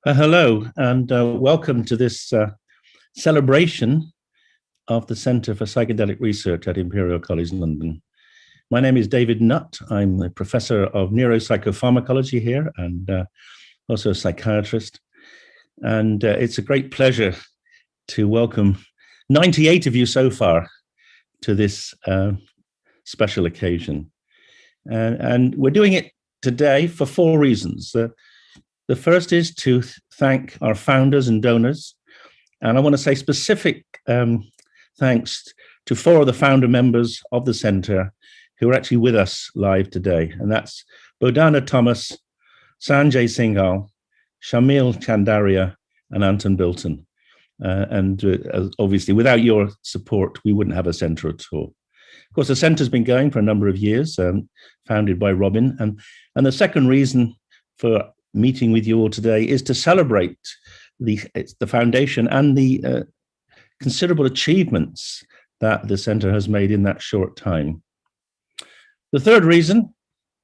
Hello, and welcome to this celebration of the Centre for Psychedelic Research at Imperial College London. My name is David Nutt. I'm a professor of neuropsychopharmacology here and also a psychiatrist. And it's a great pleasure to welcome 98 of you so far to this special occasion. And we're doing it today for four reasons. The first is to thank our founders and donors. And I want to say specific thanks to four of the founder members of the Centre who are actually with us live today. And that's Bodhana Thomas, Sanjay Singhal, Shamil Chandaria, and Anton Bilton. Obviously, without your support, we wouldn't have a centre at all. Of course, the centre's been going for a number of years, founded by Robin. And the second reason for meeting with you all today is to celebrate the foundation and the considerable achievements that the Centre has made in that short time. The third reason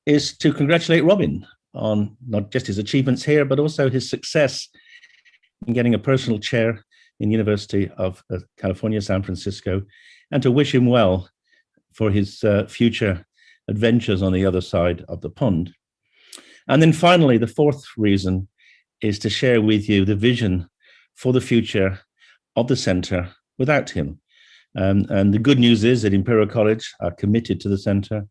is to congratulate Robin on not just his achievements here, but also his success in getting a personal chair in University of California, San Francisco, and to wish him well for his future adventures on the other side of the pond. And then finally, the fourth reason is to share with you the vision for the future of the Centre without him. And the good news is that Imperial College are committed to the Centre.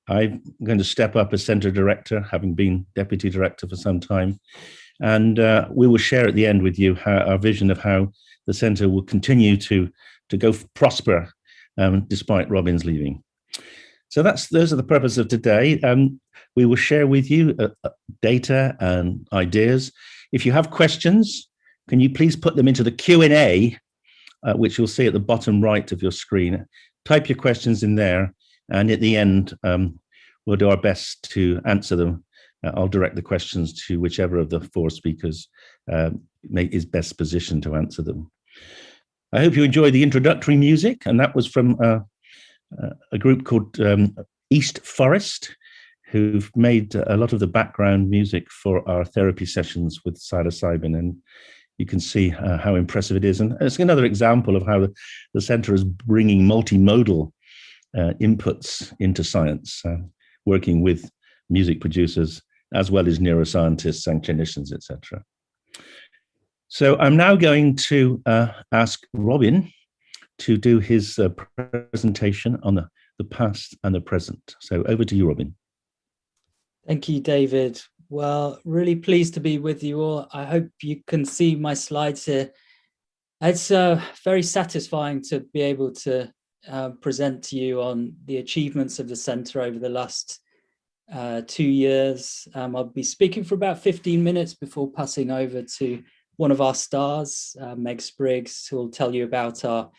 I'm going to step up as Centre Director, having been Deputy Director for some time. And we will share at the end with you our vision of how the Centre will continue to go prosper despite Robin's leaving. So those are the purpose of today. We will share with you data and ideas. If you have questions, can you please put them into the Q&A, which you'll see at the bottom right of your screen. Type your questions in there, and at the end, we'll do our best to answer them. I'll direct the questions to whichever of the four speakers is best positioned to answer them. I hope you enjoyed the introductory music, and that was from a group called East Forest, who've made a lot of the background music for our therapy sessions with psilocybin, and you can see how impressive it is. And it's another example of how the Centre is bringing multimodal inputs into science, working with music producers as well as neuroscientists and clinicians, etc. So I'm now going to ask Robin to do his presentation on the past and the present. So over to you, Robin. Thank you, David. Well, really pleased to be with you all. I hope you can see my slides here. It's very satisfying to be able to present to you on the achievements of the Centre over the last 2 years. I'll be speaking for about 15 minutes before passing over to one of our stars, Meg Spriggs, who will tell you about our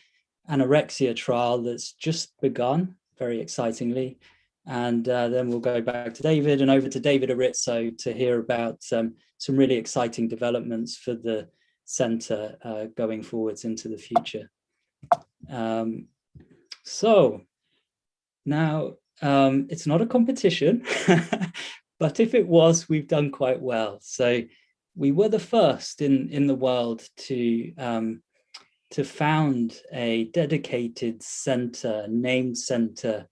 Anorexia trial that's just begun, very excitingly. And then we'll go back to David and over to David Erritzoe to hear about some really exciting developments for the Centre going forwards into the future. So now it's not a competition, but if it was, we've done quite well. So we were the first in the world to found a dedicated centre, named centre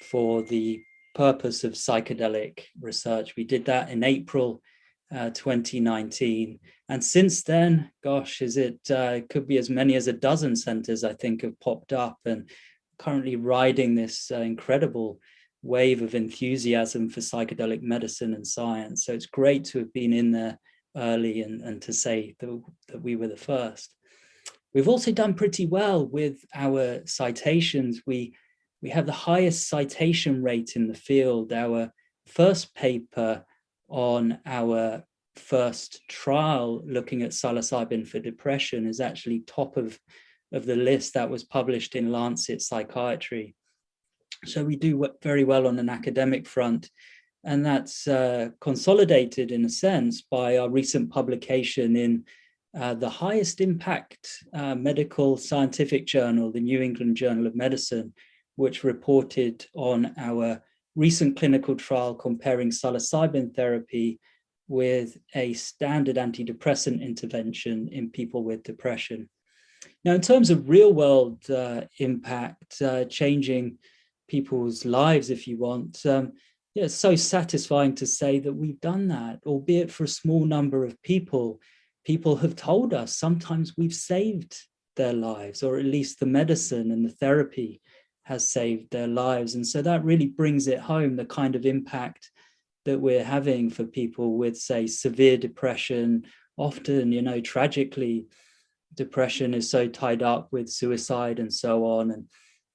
for the purpose of psychedelic research. We did that in April 2019. And since then, gosh, it could be as many as a dozen centres, I think, have popped up and currently riding this incredible wave of enthusiasm for psychedelic medicine and science. So it's great to have been in there early and to say that we were the first. We've also done pretty well with our citations. We have the highest citation rate in the field. Our first paper on our first trial looking at psilocybin for depression is actually top of the list that was published in Lancet Psychiatry. So we do very well on an academic front. And that's consolidated in a sense by our recent publication in the highest impact medical scientific journal, the New England Journal of Medicine, which reported on our recent clinical trial comparing psilocybin therapy with a standard antidepressant intervention in people with depression. Now, in terms of real world impact, changing people's lives, if you want, yeah, it's so satisfying to say that we've done that, albeit for a small number of people. People have told us sometimes we've saved their lives, or at least the medicine and the therapy has saved their lives. And so that really brings it home, the kind of impact that we're having for people with, say, severe depression. Often, you know, tragically, depression is so tied up with suicide and so on.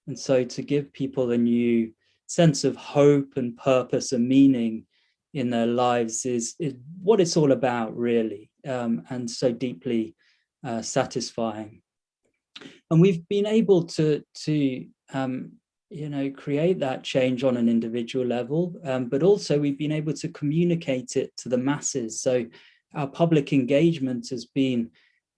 And so to give people a new sense of hope and purpose and meaning in their lives is what it's all about, really, and so deeply satisfying. And we've been able to you know, create that change on an individual level, but also we've been able to communicate it to the masses. So our public engagement has been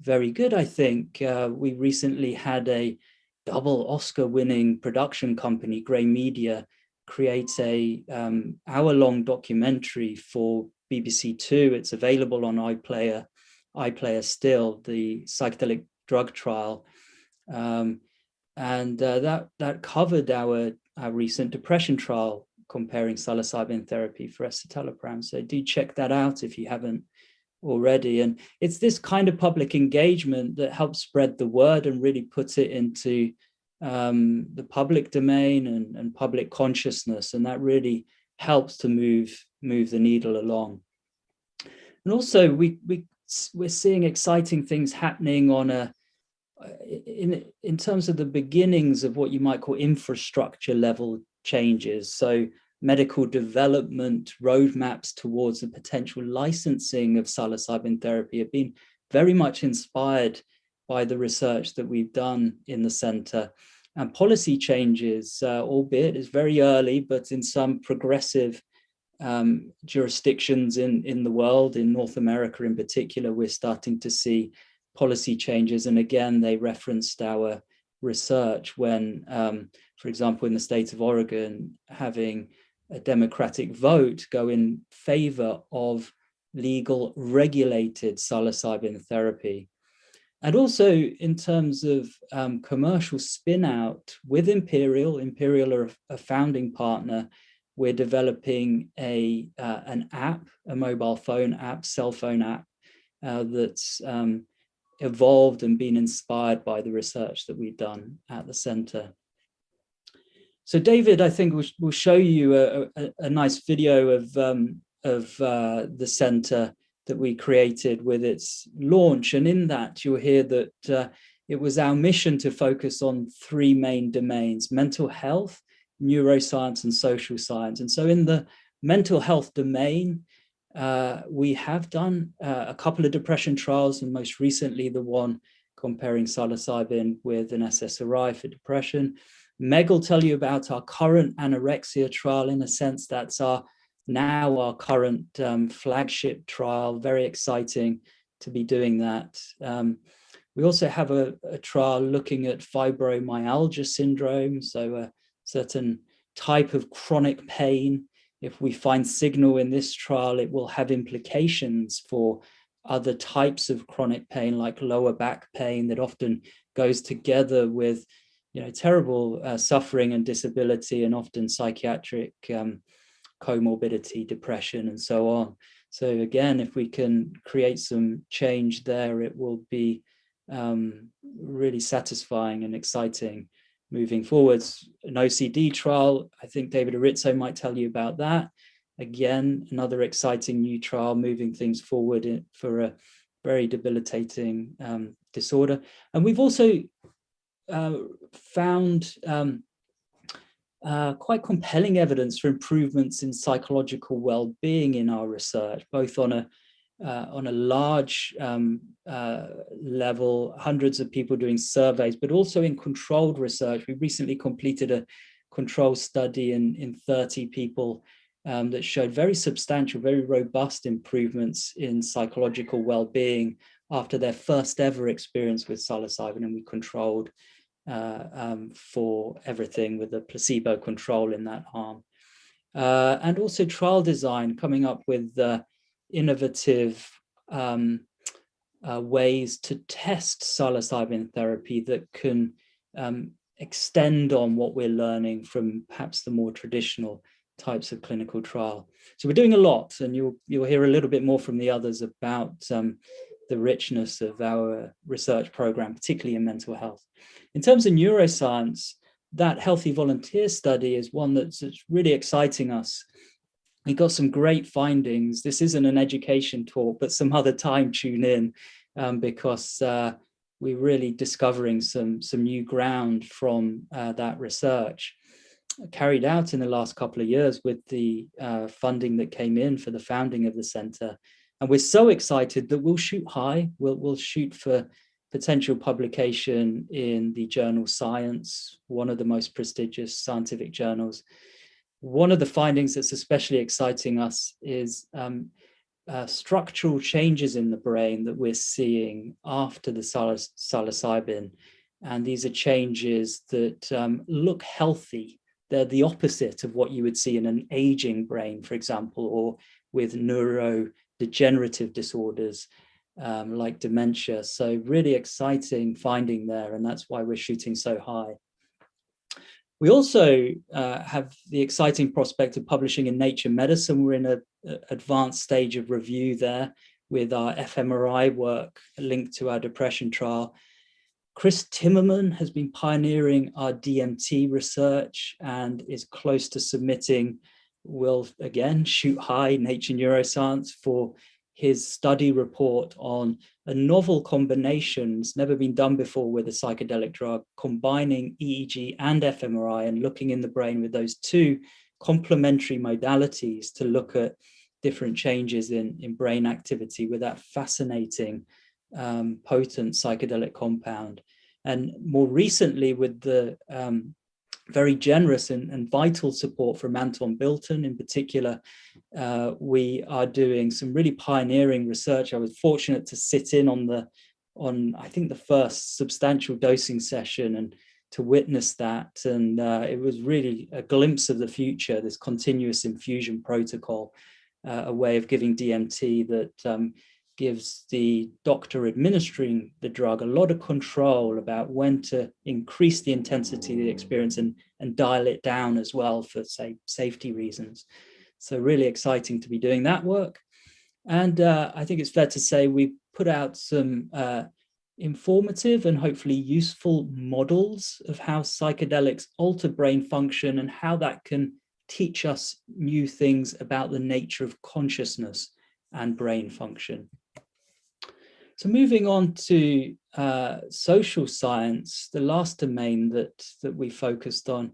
very good, I think. We recently had a double Oscar-winning production company, Grey Media, create a hour-long documentary for BBC Two. It's available on iPlayer still, the Psychedelic Drug Trial. And that covered our recent depression trial comparing psilocybin therapy for escitalopram. So do check that out if you haven't already. And it's this kind of public engagement that helps spread the word and really puts it into the public domain and public consciousness, and that really helps to move the needle along. And also we're seeing exciting things happening on in terms of the beginnings of what you might call infrastructure level changes. So medical development roadmaps towards the potential licensing of psilocybin therapy have been very much inspired by the research that we've done in the center. And policy changes, albeit it's very early, but in some progressive jurisdictions in the world, in North America in particular, we're starting to see policy changes. And again, they referenced our research when, for example, in the state of Oregon, having a democratic vote go in favor of legal regulated psilocybin therapy. And also in terms of commercial spin out with Imperial are a founding partner. We're developing an app, a mobile phone app, cell phone app, that's evolved and been inspired by the research that we've done at the center. So David, I think we'll show you a nice video of the center that we created with its launch. And in that, you'll hear that it was our mission to focus on three main domains: mental health, neuroscience, and social science. And so in the mental health domain, we have done a couple of depression trials, and most recently the one comparing psilocybin with an SSRI for depression. Meg will tell you about our current anorexia trial. In a sense, that's our current flagship trial. Very exciting to be doing that. We also have a trial looking at fibromyalgia syndrome, so a certain type of chronic pain. If we find signal in this trial, it will have implications for other types of chronic pain, like lower back pain, that often goes together with, you know, terrible suffering and disability, and often psychiatric comorbidity, depression, and so on. So again, if we can create some change there, it will be really satisfying and exciting moving forwards. An OCD trial, I think David Erritzoe might tell you about that. Again, another exciting new trial moving things forward for a very debilitating disorder. And we've also found quite compelling evidence for improvements in psychological well-being in our research, both on a large level, hundreds of people doing surveys, but also in controlled research. We recently completed a controlled study in 30 people that showed very substantial, very robust improvements in psychological well-being after their first ever experience with psilocybin, and we controlled for everything with a placebo control in that arm. And also trial design, coming up with innovative ways to test psilocybin therapy that can extend on what we're learning from perhaps the more traditional types of clinical trial. So we're doing a lot, and you'll hear a little bit more from the others about the richness of our research program, particularly in mental health. In terms of neuroscience, that healthy volunteer study is one that's really exciting us. We got some great findings. This isn't an education talk, but some other time tune in because we're really discovering some new ground from that research carried out in the last couple of years with the funding that came in for the founding of the center. And we're so excited that we'll shoot high. We'll shoot for potential publication in the journal Science, one of the most prestigious scientific journals. One of the findings that's especially exciting us is structural changes in the brain that we're seeing after the psilocybin. And these are changes that look healthy. They're the opposite of what you would see in an aging brain, for example, or with neurodegenerative disorders like dementia. So really exciting finding there, and that's why we're shooting so high. We also have the exciting prospect of publishing in Nature Medicine. We're in an advanced stage of review there with our fMRI work linked to our depression trial. Chris Timmerman has been pioneering our DMT research and is close to submitting. We'll again shoot high, Nature Neuroscience, for his study report on a novel combination. It's never been done before with a psychedelic drug, combining EEG and fMRI and looking in the brain with those two complementary modalities to look at different changes in brain activity with that fascinating potent psychedelic compound. And more recently, with the very generous and vital support from Anton Bilton in particular, we are doing some really pioneering research. I was fortunate to sit in on I think the first substantial dosing session and to witness that. And it was really a glimpse of the future, this continuous infusion protocol, a way of giving DMT that gives the doctor administering the drug a lot of control about when to increase the intensity of the experience and dial it down as well for, say, safety reasons. So really exciting to be doing that work. And I think it's fair to say we put out some informative and hopefully useful models of how psychedelics alter brain function and how that can teach us new things about the nature of consciousness and brain function. So moving on to social science, the last domain that we focused on,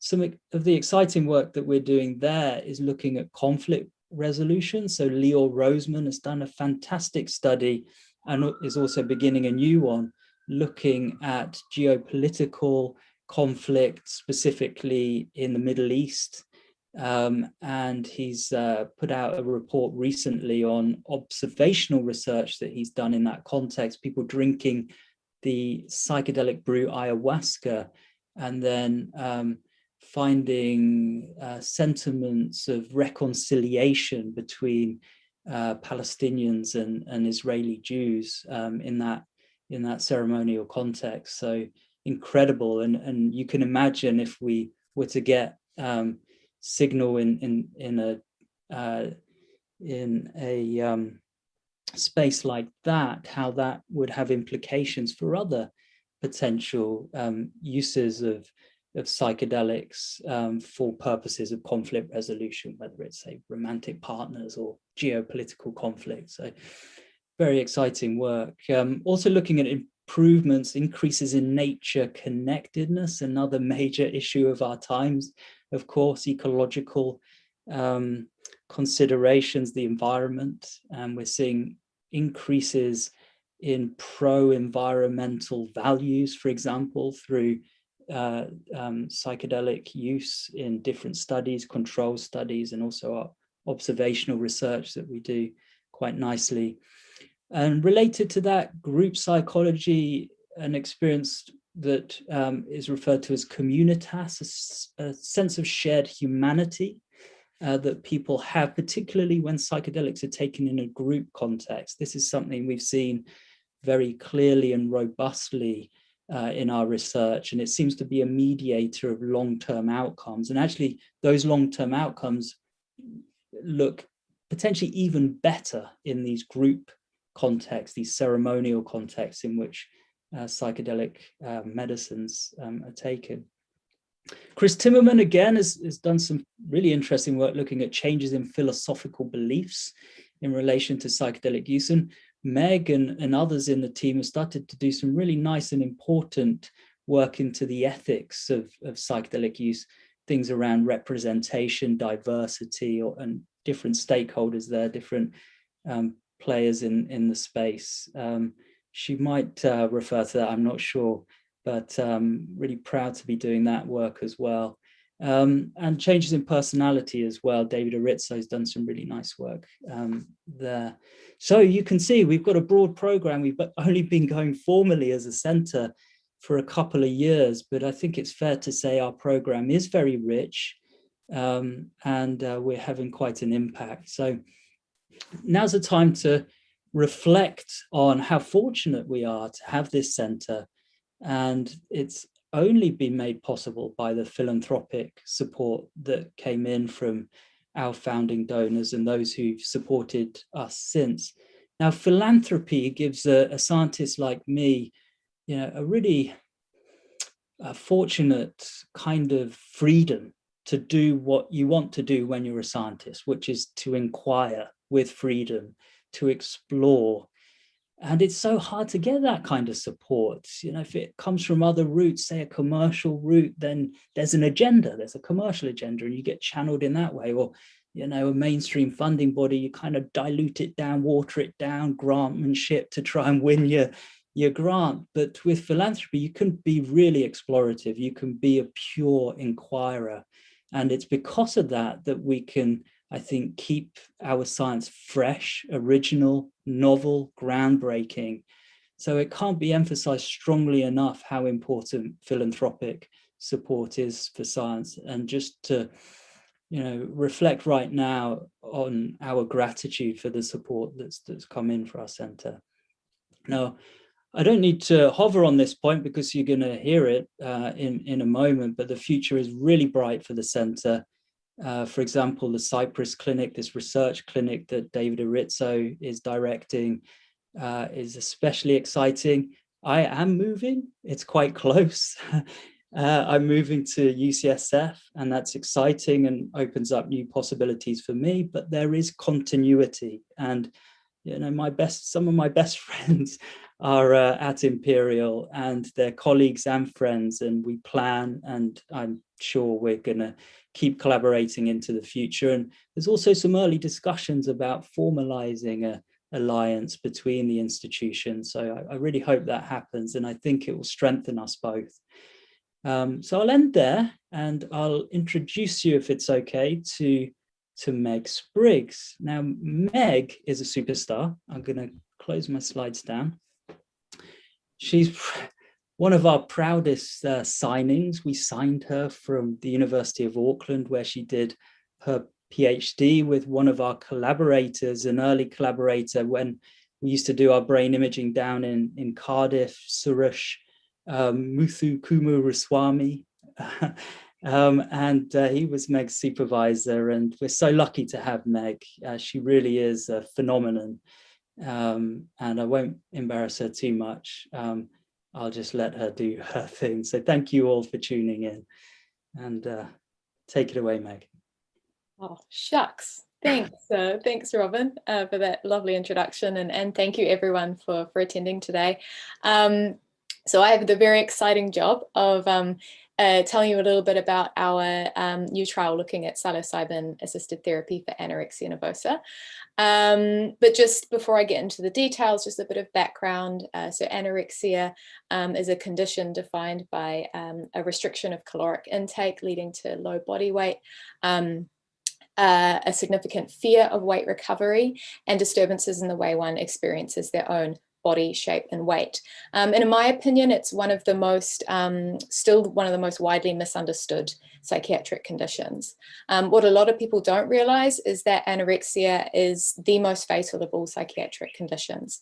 some of the exciting work that we're doing there is looking at conflict resolution. So Leo Roseman has done a fantastic study and is also beginning a new one, looking at geopolitical conflict, specifically in the Middle East. And he's put out a report recently on observational research that he's done in that context, people drinking the psychedelic brew ayahuasca and then finding sentiments of reconciliation between Palestinians and Israeli Jews in that ceremonial context. So incredible, and you can imagine if we were to get signal in a space like that, how that would have implications for other potential uses of psychedelics for purposes of conflict resolution, whether it's, say, romantic partners or geopolitical conflict. So very exciting work. Also looking at improvements, increases in nature connectedness, another major issue of our times, of course, ecological considerations, the environment, and we're seeing increases in pro-environmental values, for example, through psychedelic use in different studies, control studies, and also our observational research that we do quite nicely. And related to that, group psychology, an experience that is referred to as communitas, a sense of shared humanity that people have, particularly when psychedelics are taken in a group context. This is something we've seen very clearly and robustly in our research, and it seems to be a mediator of long-term outcomes. And actually, those long-term outcomes look potentially even better in these group contexts, these ceremonial contexts in which psychedelic medicines are taken. Chris Timmerman, again, has done some really interesting work looking at changes in philosophical beliefs in relation to psychedelic use. And Meg and others in the team have started to do some really nice and important work into the ethics of psychedelic use, things around representation, diversity, and different stakeholders there, different players in the space. She might refer to that, I'm not sure, but really proud to be doing that work as well. And changes in personality as well. David Erritzoe has done some really nice work there. So you can see we've got a broad program. We've only been going formally as a center for a couple of years, but I think it's fair to say our program is very rich, and we're having quite an impact. So now's the time to reflect on how fortunate we are to have this center. And it's only been made possible by the philanthropic support that came in from our founding donors and those who've supported us since. Now, philanthropy gives a scientist like me, a really fortunate kind of freedom to do what you want to do when you're a scientist, which is to inquire with freedom, to explore. And it's so hard to get that kind of support. If it comes from other routes, say a commercial route, then there's an agenda, there's a commercial agenda, and you get channeled in that way. Or, a mainstream funding body, you kind of dilute it down, water it down, grantmanship to try and win your grant. But with philanthropy, you can be really explorative. You can be a pure inquirer. And it's because of that that we can, I think, keep our science fresh, original, novel, groundbreaking. So it can't be emphasized strongly enough how important philanthropic support is for science. And just to, reflect right now on our gratitude for the support that's come in for our center. Now, I don't need to hover on this point because you're going to hear it in a moment, but the future is really bright for the center. For example, the Cyprus Clinic, this research clinic that David Erritzoe is directing, is especially exciting. I am moving, it's quite close. I'm moving to UCSF, and that's exciting and opens up new possibilities for me, but there is continuity. And, some of my best friends are at Imperial, and they're colleagues and friends, and we plan, and I'm sure we're going to keep collaborating into the future. And there's also some early discussions about formalizing an alliance between the institutions. So I really hope that happens, and I think it will strengthen us both. So I'll end there, and I'll introduce you, if it's okay, to Meg Spriggs. Now, Meg is a superstar. I'm going to close my slides down. She's one of our proudest signings. We signed her from the University of Auckland, where she did her PhD with one of our collaborators, an early collaborator, when we used to do our brain imaging down in Cardiff, Suresh Muthu Kumaraswamy. And he was Meg's supervisor, and we're so lucky to have Meg. She really is a phenomenon. And I won't embarrass her too much. I'll just let her do her thing. So thank you all for tuning in, and take it away, Meg. Oh, shucks. Thanks. Thanks, Robin, for that lovely introduction. And thank you, everyone, for attending today. So I have the very exciting job of telling you a little bit about our new trial looking at psilocybin-assisted therapy for anorexia nervosa. But just before I get into the details, just a bit of background. So anorexia is a condition defined by a restriction of caloric intake leading to low body weight, a significant fear of weight recovery, and disturbances in the way one experiences their own body shape and weight. And in my opinion, it's one of the most, still one of the most widely misunderstood psychiatric conditions. What a lot of people don't realize is that anorexia is the most fatal of all psychiatric conditions.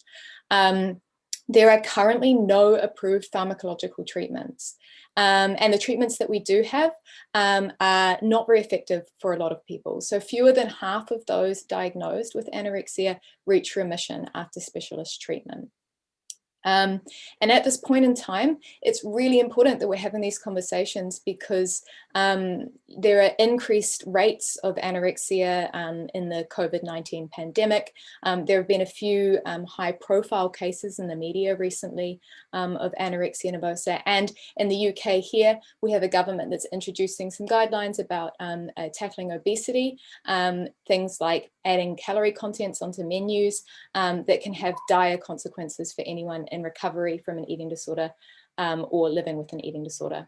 There are currently no approved pharmacological treatments. And the treatments that we do have are not very effective for a lot of people. So fewer than half of those diagnosed with anorexia reach remission after specialist treatment. And at this point in time, it's really important that we're having these conversations because there are increased rates of anorexia in the COVID-19 pandemic. There have been a few high-profile cases in the media recently of anorexia nervosa. And in the UK here, we have a government that's introducing some guidelines about tackling obesity, things like adding calorie contents onto menus that can have dire consequences for anyone in recovery from an eating disorder or living with an eating disorder.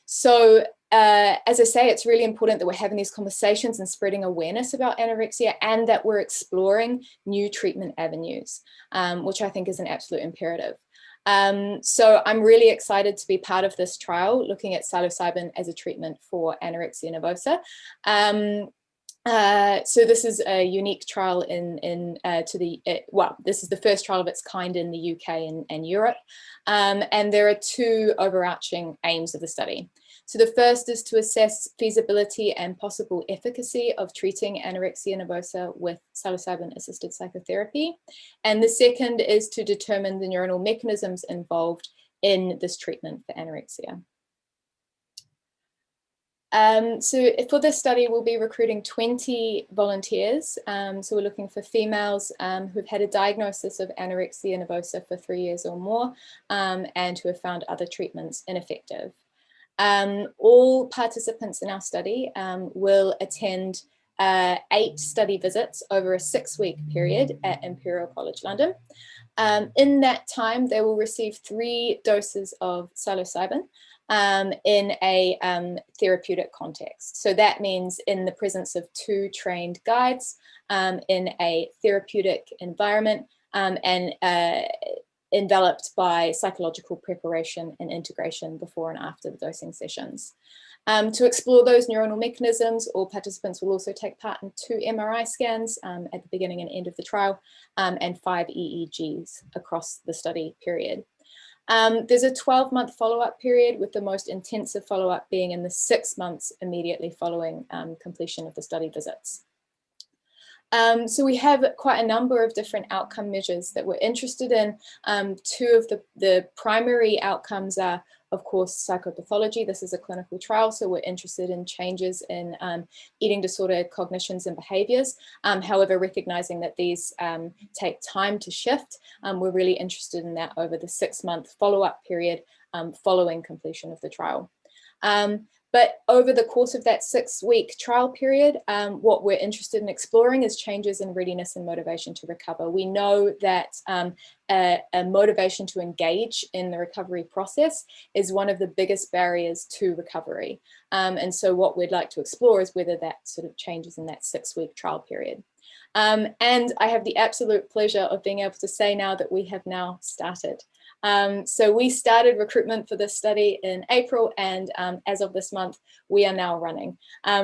So as I say, it's really important that we're having these conversations and spreading awareness about anorexia, and that we're exploring new treatment avenues, which I think is an absolute imperative. So I'm really excited to be part of this trial looking at psilocybin as a treatment for anorexia nervosa. So this is a unique trial this is the first trial of its kind in the UK and Europe. And there are two overarching aims of the study. So the first is to assess feasibility and possible efficacy of treating anorexia nervosa with psilocybin-assisted psychotherapy. And the second is to determine the neuronal mechanisms involved in this treatment for anorexia. So for this study, we'll be recruiting 20 volunteers. So we're looking for females who've had a diagnosis of anorexia nervosa for 3 years or more, and who have found other treatments ineffective. All participants in our study will attend 8 study visits over a 6-week period at Imperial College London. In that time, they will receive 3 doses of psilocybin in a therapeutic context. So that means in the presence of 2 trained guides in a therapeutic environment and enveloped by psychological preparation and integration before and after the dosing sessions. To explore those neuronal mechanisms, all participants will also take part in 2 MRI scans at the beginning and end of the trial, and 5 EEGs across the study period. There's a 12-month follow-up period, with the most intensive follow-up being in the 6 months immediately following completion of the study visits. So we have quite a number of different outcome measures that we're interested in. 2 of the primary outcomes are, of course, psychopathology. This is a clinical trial, so we're interested in changes in eating disorder cognitions and behaviors. However, recognizing that these take time to shift, we're really interested in that over the 6-month follow-up period following completion of the trial. But over the course of that 6-week trial period, what we're interested in exploring is changes in readiness and motivation to recover. We know that a motivation to engage in the recovery process is one of the biggest barriers to recovery. And so what we'd like to explore is whether that sort of changes in that 6-week trial period. And I have the absolute pleasure of being able to say now that we have now started. So we started recruitment for this study in April, and as of this month, we are now running.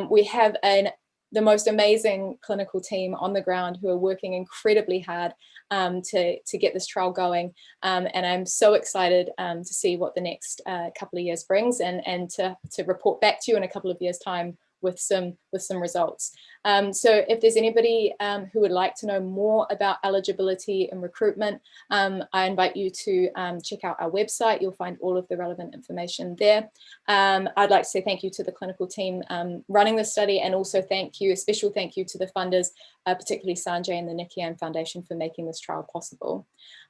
We have the most amazing clinical team on the ground who are working incredibly hard to get this trial going. And I'm so excited to see what the next couple of years brings, and to report back to you in a couple of years' time with some results. So if there's anybody who would like to know more about eligibility and recruitment, I invite you to check out our website. You'll find all of the relevant information there. I'd like to say thank you to the clinical team running the study, and also a special thank you to the funders, particularly Sanjay and the Nikian Foundation, for making this trial possible.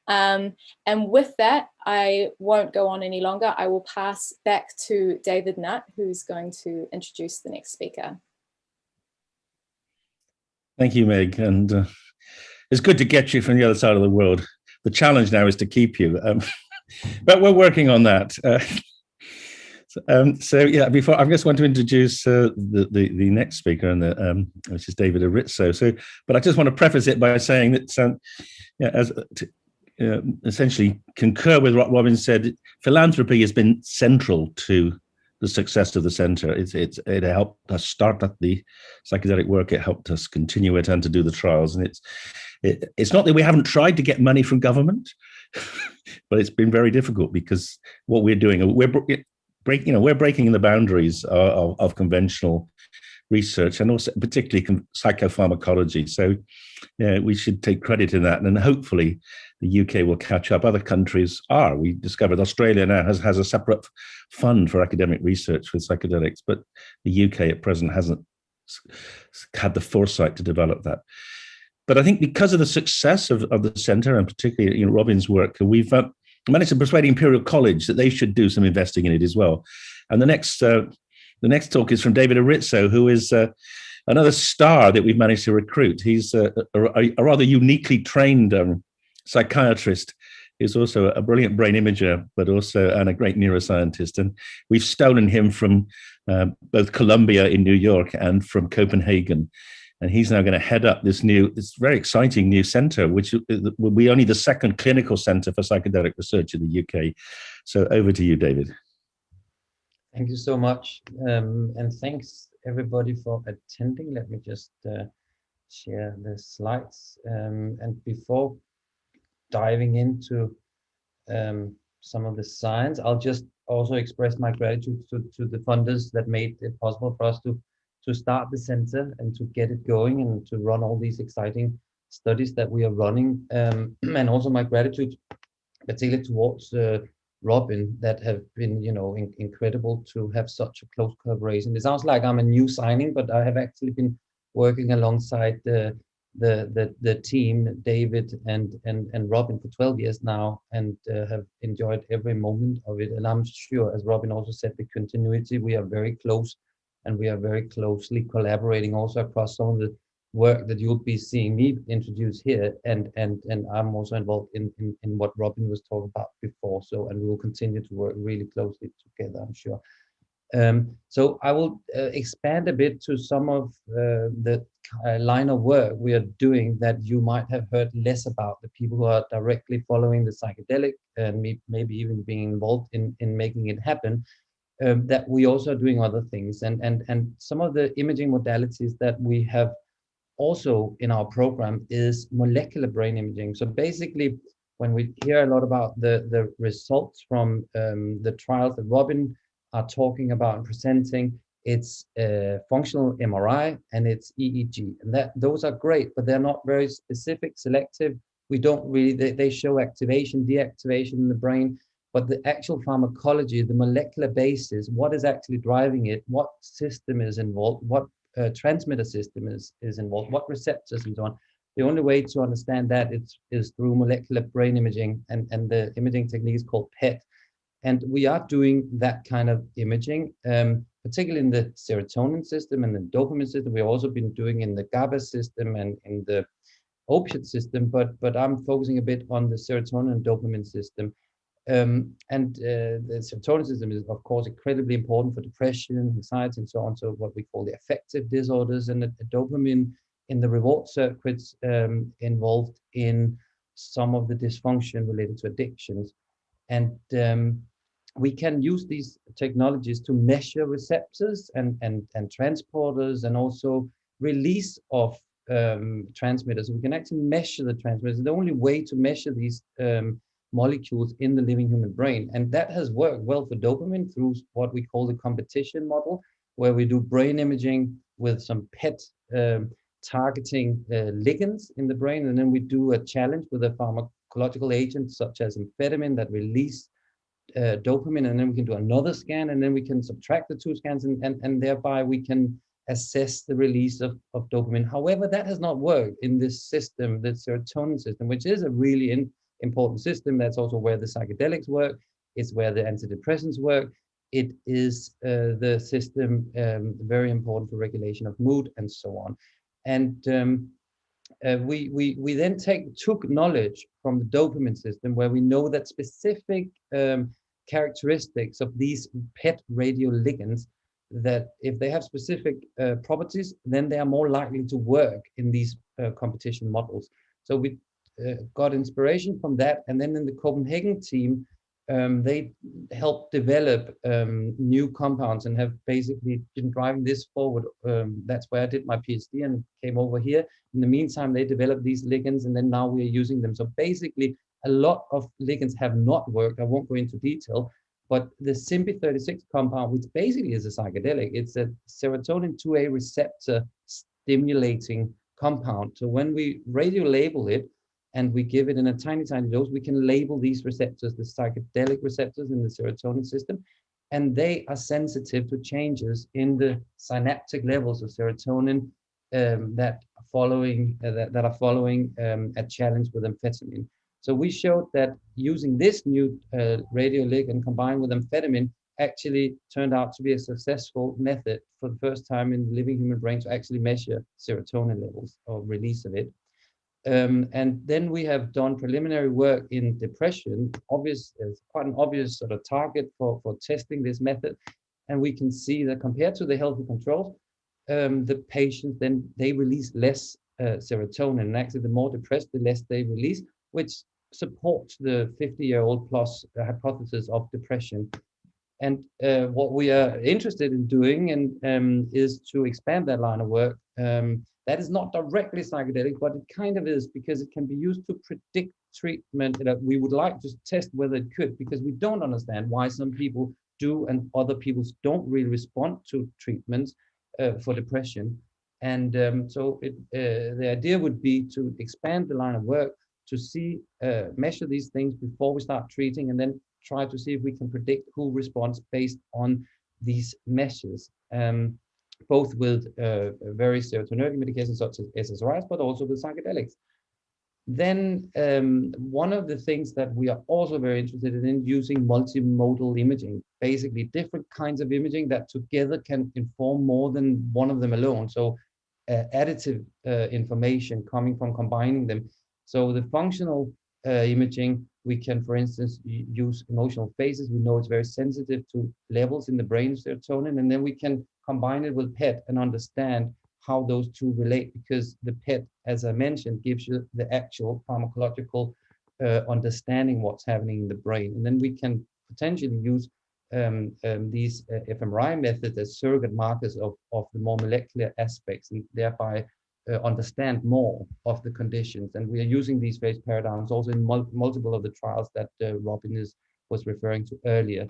And with that, I won't go on any longer. I will pass back to David Nutt, who's going to introduce the next speaker. Thank you, Meg. And it's good to get you from the other side of the world. The challenge now is to keep you, but we're working on that. So yeah, before I just want to introduce the next speaker, which is David Erritzoe. But I just want to preface it by saying that essentially concur with what Robin said. Philanthropy has been central to the success of the center. It helped us start up the psychedelic work. It helped us continue it and to do the trials. And it's not that we haven't tried to get money from government, but it's been very difficult because what we're doing, we're breaking the boundaries of conventional research and also particularly psychopharmacology. So we should take credit in that, and hopefully the UK will catch up. Other countries are. We discovered Australia now has a separate fund for academic research with psychedelics, but the UK at present hasn't had the foresight to develop that. But I think because of the success of the centre, and particularly Robin's work, we've managed to persuade Imperial College that they should do some investing in it as well. And the next talk is from David Erritzoe, who is another star that we've managed to recruit. He's a rather uniquely trained psychiatrist. He's also a brilliant brain imager, but also a great neuroscientist. And we've stolen him from both Columbia in New York and from Copenhagen. And he's now going to head up this very exciting new center, which will be only the second clinical center for psychedelic research in the UK. So over to you, David. Thank you so much. And thanks everybody for attending. Let me just share the slides. And before diving into some of the science, I'll just also express my gratitude to the funders that made it possible for us to start the center and to get it going and to run all these exciting studies that we are running. And also my gratitude particularly towards Robin, that have been, incredible to have such a close collaboration. It sounds like I'm a new signing, but I have actually been working alongside the team, David and Robin, for 12 years now, and have enjoyed every moment of it. And I'm sure, as Robin also said, the continuity, we are very close, and we are very closely collaborating also across some of the work that you'll be seeing me introduce here, and I'm also involved in what Robin was talking about before. So, and we will continue to work really closely together, I'm sure. So I will expand a bit to some of the line of work we are doing that you might have heard less about, the people who are directly following the psychedelic and maybe even being involved in making it happen. That we also are doing other things, and some of the imaging modalities that we have also in our program is molecular brain imaging. So basically, when we hear a lot about the results from the trials that Robin are talking about and presenting, it's functional MRI and it's EEG, and those are great, but they're not very specific, selective. We don't really, they show activation, deactivation in the brain, but the actual pharmacology, the molecular basis, what is actually driving it, what system is involved, what transmitter system is involved, what receptors and so on. The only way to understand that is through molecular brain imaging, and the imaging technique is called PET. And we are doing that kind of imaging, particularly in the serotonin system and the dopamine system. We've also been doing in the GABA system and in the opiate system, but I'm focusing a bit on the serotonin and dopamine system. The serotonin system is, of course, incredibly important for depression, anxiety, and so on. So what we call the affective disorders, and the dopamine in the reward circuits involved in some of the dysfunction related to addictions. And we can use these technologies to measure receptors and transporters, and also release of transmitters. So we can actually measure the transmitters. The only way to measure these molecules in the living human brain, and that has worked well for dopamine through what we call the competition model, where we do brain imaging with some PET targeting ligands in the brain, and then we do a challenge with a pharmacological agent such as amphetamine that release dopamine, and then we can do another scan, and then we can subtract the two scans, and thereby we can assess the release of dopamine. However, that has not worked in this system, the serotonin system, which is a really important system. That's also where the psychedelics work. It's where the antidepressants work. It is the system very important for regulation of mood and so on. And we then took knowledge from the dopamine system, where we know that specific characteristics of these PET radioligands, that if they have specific properties, then they are more likely to work in these competition models. So we got inspiration from that. And then in the Copenhagen team, they helped develop new compounds and have basically been driving this forward. That's where I did my PhD and came over here. In the meantime, they developed these ligands, and then now we are using them. So basically, a lot of ligands have not worked. I won't go into detail, but the SYMP36 compound, which basically is a psychedelic, it's a serotonin 2A receptor stimulating compound. So when we radio label it, and we give it in a tiny dose, we can label these receptors, the psychedelic receptors in the serotonin system, and they are sensitive to changes in the synaptic levels of serotonin that are following a challenge with amphetamine. So we showed that using this new radioligand combined with amphetamine actually turned out to be a successful method for the first time in the living human brain to actually measure serotonin levels or release of it. And then we have done preliminary work in depression. It's quite an obvious sort of target for testing this method. And we can see that compared to the healthy controls, the patients, then they release less serotonin. And actually, the more depressed, the less they release, which supports the 50-year-old plus hypothesis of depression. And what we are interested in doing is to expand that line of work. That is not directly psychedelic, but it kind of is, because it can be used to predict treatment. We would like to test whether it could, because we don't understand why some people do and other people don't really respond to treatments for depression. And so the idea would be to expand the line of work to see, measure these things before we start treating, and then try to see if we can predict who responds based on these measures. Both with very serotonergic medications such as SSRIs, but also with psychedelics. Then one of the things that we are also very interested in using multimodal imaging, basically different kinds of imaging that together can inform more than one of them alone. So additive information coming from combining them. So the functional imaging, we can, for instance, use emotional phases. We know it's very sensitive to levels in the brain of serotonin, and then we can combine it with PET and understand how those two relate, because the PET, as I mentioned, gives you the actual pharmacological understanding what's happening in the brain. And then we can potentially use these fMRI methods as surrogate markers of the more molecular aspects, and thereby understand more of the conditions. And we are using these phase paradigms also in multiple of the trials that Robin was referring to earlier.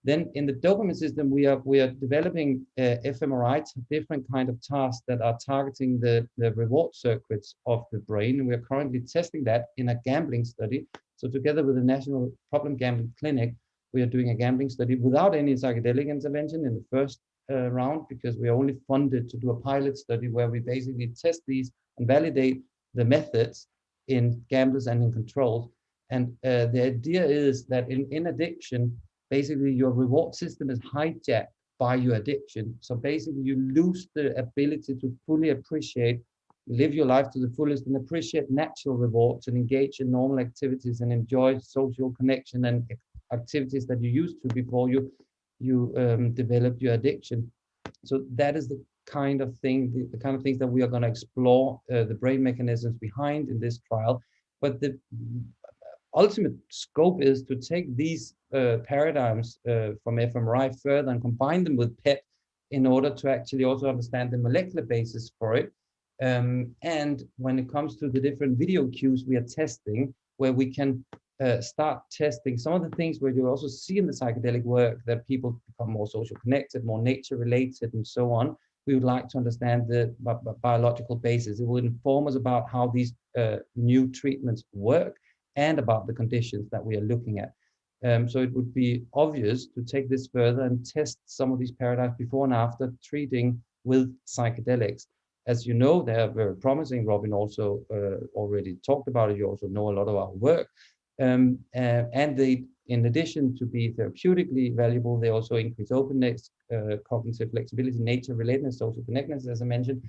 Then in the dopamine system, we are developing fMRI, different kind of tasks that are targeting the reward circuits of the brain. And we are currently testing that in a gambling study. So together with the National Problem Gambling Clinic, we are doing a gambling study without any psychedelic intervention in the first round, because we are only funded to do a pilot study where we basically test these and validate the methods in gamblers and in controls. And the idea is that in addiction, basically your reward system is hijacked by your addiction. So basically you lose the ability to fully appreciate, live your life to the fullest and appreciate natural rewards and engage in normal activities and enjoy social connection and activities that you used to before you developed your addiction. So that is the kind of thing, the kind of things that we are going to explore the brain mechanisms behind in this trial. But the ultimate scope is to take these paradigms from fMRI further and combine them with PET in order to actually also understand the molecular basis for it. And when it comes to the different video cues we are testing, where we can start testing some of the things where you also see in the psychedelic work that people become more social connected, more nature related, and so on. We would like to understand the biological basis. It will inform us about how these new treatments work and about the conditions that we are looking at. So it would be obvious to take this further and test some of these paradigms before and after treating with psychedelics. As you know, they are very promising. Robin also already talked about it. You also know a lot of our work. And they, in addition to be therapeutically valuable, they also increase openness, cognitive flexibility, nature relatedness, social connectedness, as I mentioned,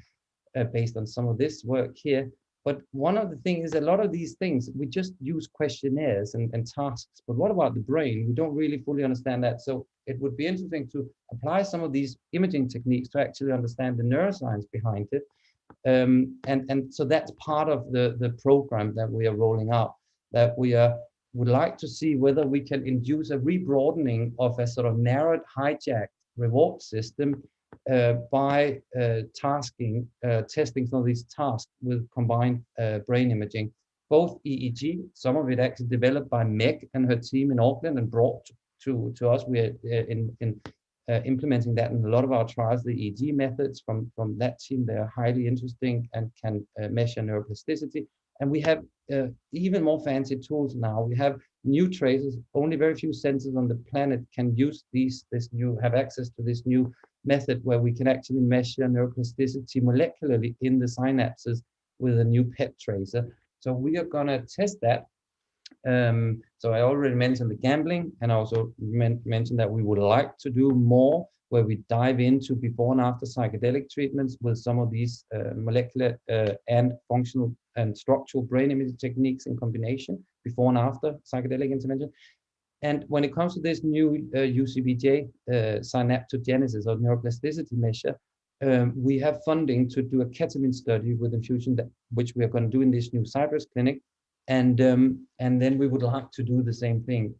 based on some of this work here. But one of the things is a lot of these things, we just use questionnaires and tasks, but what about the brain? We don't really fully understand that. So it would be interesting to apply some of these imaging techniques to actually understand the neuroscience behind it. And so that's part of the program that we are rolling out, that we would like to see whether we can induce a rebroadening of a sort of narrowed hijacked reward system by testing some of these tasks with combined brain imaging, both EEG, some of it actually developed by Meg and her team in Auckland and brought to us. We are implementing that in a lot of our trials. The EEG methods from that team, they are highly interesting and can measure neuroplasticity. And we have even more fancy tools now. We have new tracers. Only very few sensors on the planet can use have access to this new method where we can actually measure neuroplasticity molecularly in the synapses with a new PET tracer. So we are going to test that. So I already mentioned the gambling, and I also mentioned that we would like to do more where we dive into before and after psychedelic treatments with some of these molecular and functional and structural brain imaging techniques in combination before and after psychedelic intervention. And when it comes to this new UCBJ synaptogenesis or neuroplasticity measure, we have funding to do a ketamine study with infusion, which we are going to do in this new Cyprus clinic. And then we would like to do the same thing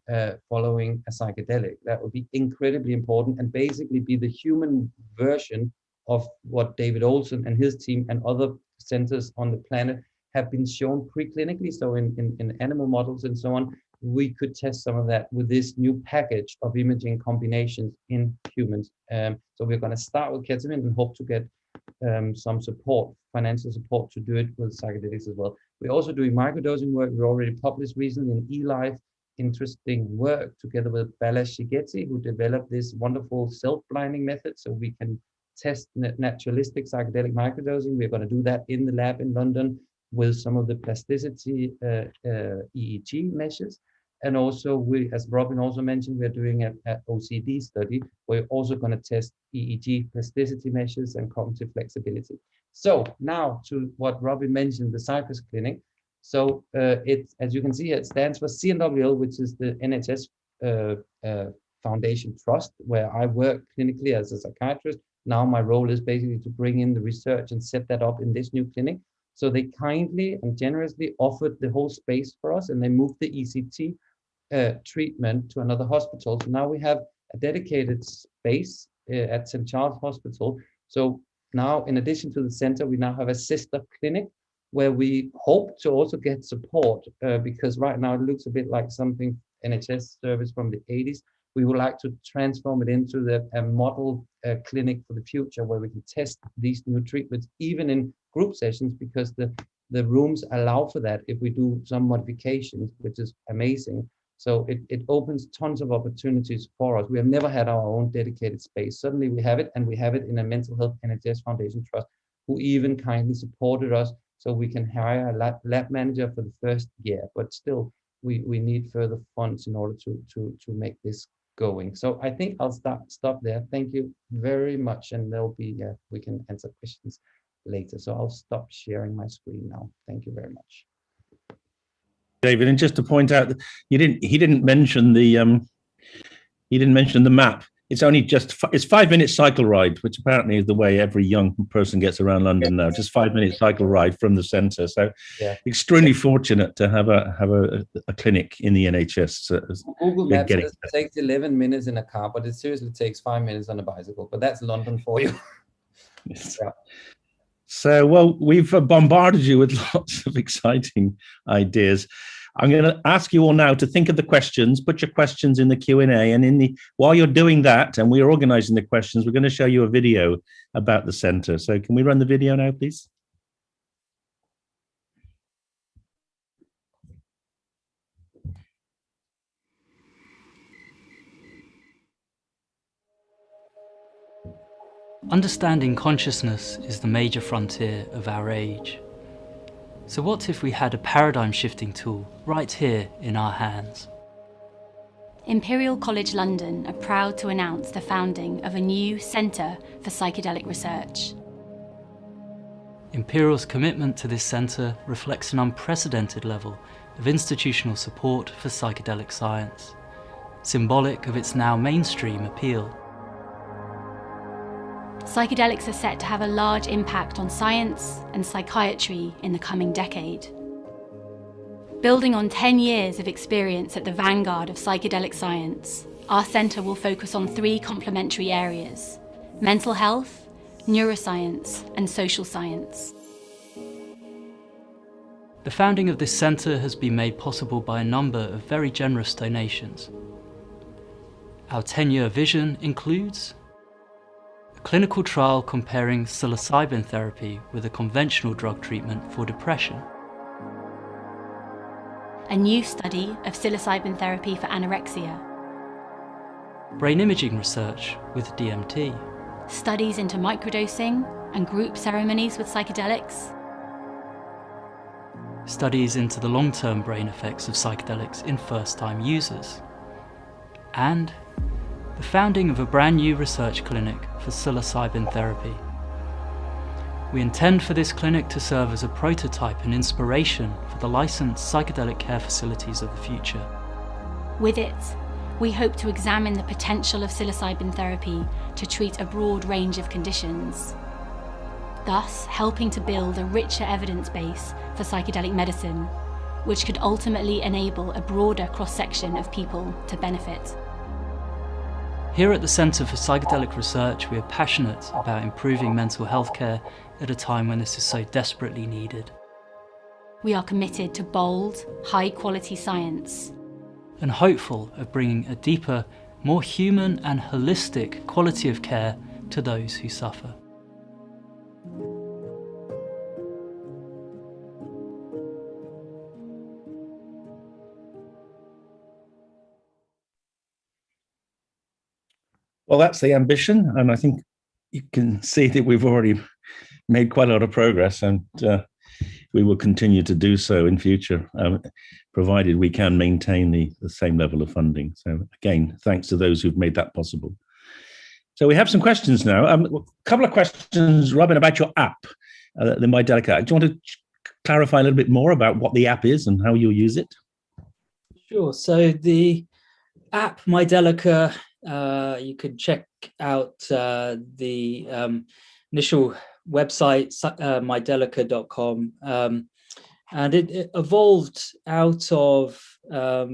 following a psychedelic. That would be incredibly important and basically be the human version of what David Olson and his team and other centers on the planet have been shown preclinically. So in animal models and so on, we could test some of that with this new package of imaging combinations in humans. So we're going to start with ketamine and hope to get some support, financial support to do it with psychedelics as well. We're also doing microdosing work. We already published recently in eLife, interesting work together with Balash Shigeti, who developed this wonderful self-blinding method so we can test naturalistic psychedelic microdosing. We're going to do that in the lab in London with some of the plasticity EEG measures. And also, as Robin also mentioned, we're doing an OCD study. We're also going to test EEG plasticity measures and cognitive flexibility. So now to what Robin mentioned, the Cyprus clinic. So as you can see, it stands for CNWL, which is the NHS Foundation Trust, where I work clinically as a psychiatrist. Now my role is basically to bring in the research and set that up in this new clinic. So they kindly and generously offered the whole space for us, and they moved the ECT treatment to another hospital. So now we have a dedicated space at St. Charles Hospital. So now, in addition to the center, we now have a sister clinic where we hope to also get support because right now it looks a bit like something NHS service from the 80s. We would like to transform it into a model clinic for the future where we can test these new treatments, even in group sessions, because the rooms allow for that if we do some modifications, which is amazing. So it opens tons of opportunities for us. We have never had our own dedicated space. Suddenly we have it, and we have it in a Mental Health NHS Foundation Trust, who even kindly supported us so we can hire a lab manager for the first year. But still, we need further funds in order to make this going. So I think I'll stop there. Thank you very much, and there'll be we can answer questions later. So I'll stop sharing my screen now. Thank you very much, David. And just to point out that he didn't mention the map. It's only it's 5 minute cycle ride, which apparently is the way every young person gets around London now. Just 5 minute cycle ride from the centre. So yeah, extremely fortunate to have a clinic in the NHS. Google Maps says it takes 11 minutes in a car, but it seriously takes 5 minutes on a bicycle. But that's London for you. Yeah. So, well, we've bombarded you with lots of exciting ideas. I'm going to ask you all now to think of the questions, put your questions in the Q&A, and while you're doing that and we're organizing the questions, we're going to show you a video about the center. So can we run the video now, please? Understanding consciousness is the major frontier of our age. So what if we had a paradigm-shifting tool right here in our hands? Imperial College London are proud to announce the founding of a new Centre for Psychedelic Research. Imperial's commitment to this centre reflects an unprecedented level of institutional support for psychedelic science, symbolic of its now mainstream appeal. psychedelics are set to have a large impact on science and psychiatry in the coming decade. Building on 10 years of experience at the vanguard of psychedelic science, our centre will focus on 3 complementary areas: mental health, neuroscience, and social science. The founding of this centre has been made possible by a number of very generous donations. Our 10-year vision includes a clinical trial comparing psilocybin therapy with a conventional drug treatment for depression, A new study of psilocybin therapy for anorexia, brain imaging research with DMT, studies into microdosing and group ceremonies with psychedelics, studies into the long-term brain effects of psychedelics in first-time users, and the founding of a brand new research clinic for psilocybin therapy. We intend for this clinic to serve as a prototype and inspiration for the licensed psychedelic care facilities of the future. With it, we hope to examine the potential of psilocybin therapy to treat a broad range of conditions, thus helping to build a richer evidence base for psychedelic medicine, which could ultimately enable a broader cross-section of people to benefit. Here at the Centre for Psychedelic Research, we are passionate about improving mental health care at a time when this is so desperately needed. We are committed to bold, high-quality science, And hopeful of bringing a deeper, more human and holistic quality of care to those who suffer. Well, that's the ambition, and I think you can see that we've already made quite a lot of progress, and we will continue to do so in future, provided we can maintain the same level of funding. So again, thanks to those who've made that possible. So we have some questions now. A couple of questions, Robin, about your app, the MyDelica app. Do you want to clarify a little bit more about what the app is and how you'll use it? Sure. So the app MyDelica, you can check out the initial website, mydelica.com, and it evolved out of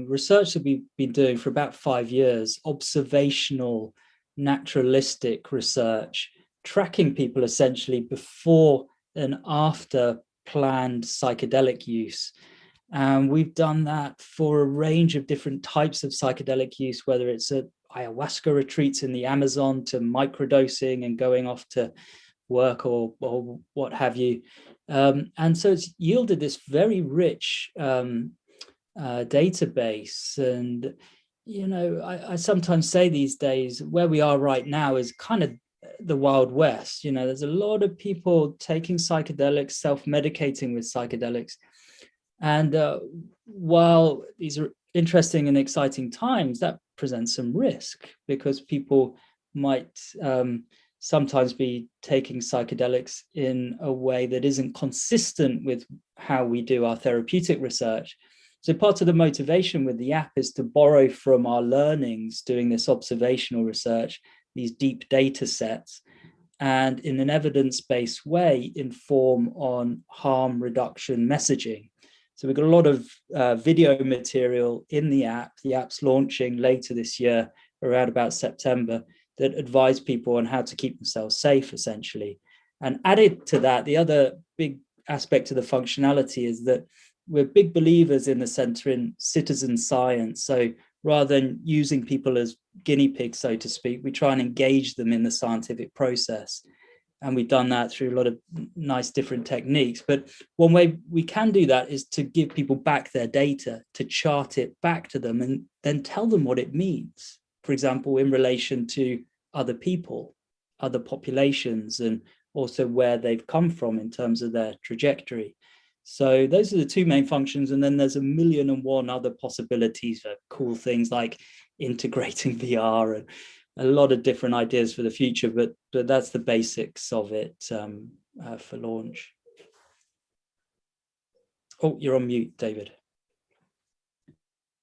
research that we've been doing for about 5 years, observational, naturalistic research, tracking people essentially before and after planned psychedelic use. And we've done that for a range of different types of psychedelic use, whether it's at ayahuasca retreats in the Amazon to microdosing and going off to work or what have you. And so it's yielded this very rich database. And, you know, I sometimes say these days, where we are right now is kind of the Wild West. You know, there's a lot of people taking psychedelics, self-medicating with psychedelics. And while these are interesting and exciting times, that presents some risk, because people might sometimes be taking psychedelics in a way that isn't consistent with how we do our therapeutic research. So part of the motivation with the app is to borrow from our learnings doing this observational research, these deep data sets, and in an evidence-based way inform on harm reduction messaging. So we've got a lot of video material in the app. The app's launching later this year, around about September, that advise people on how to keep themselves safe, essentially. And added to that, the other big aspect of the functionality is that we're big believers in the centre in citizen science. So rather than using people as guinea pigs, so to speak, we try and engage them in the scientific process. And we've done that through a lot of nice different techniques. But one way we can do that is to give people back their data, to chart it back to them and then tell them what it means. For example, in relation to other people, other populations, and also where they've come from in terms of their trajectory. So those are the two main functions. And then there's 1,000,001 other possibilities for cool things like integrating VR and a lot of different ideas for the future, but that's the basics of it for launch. Oh, you're on mute, David.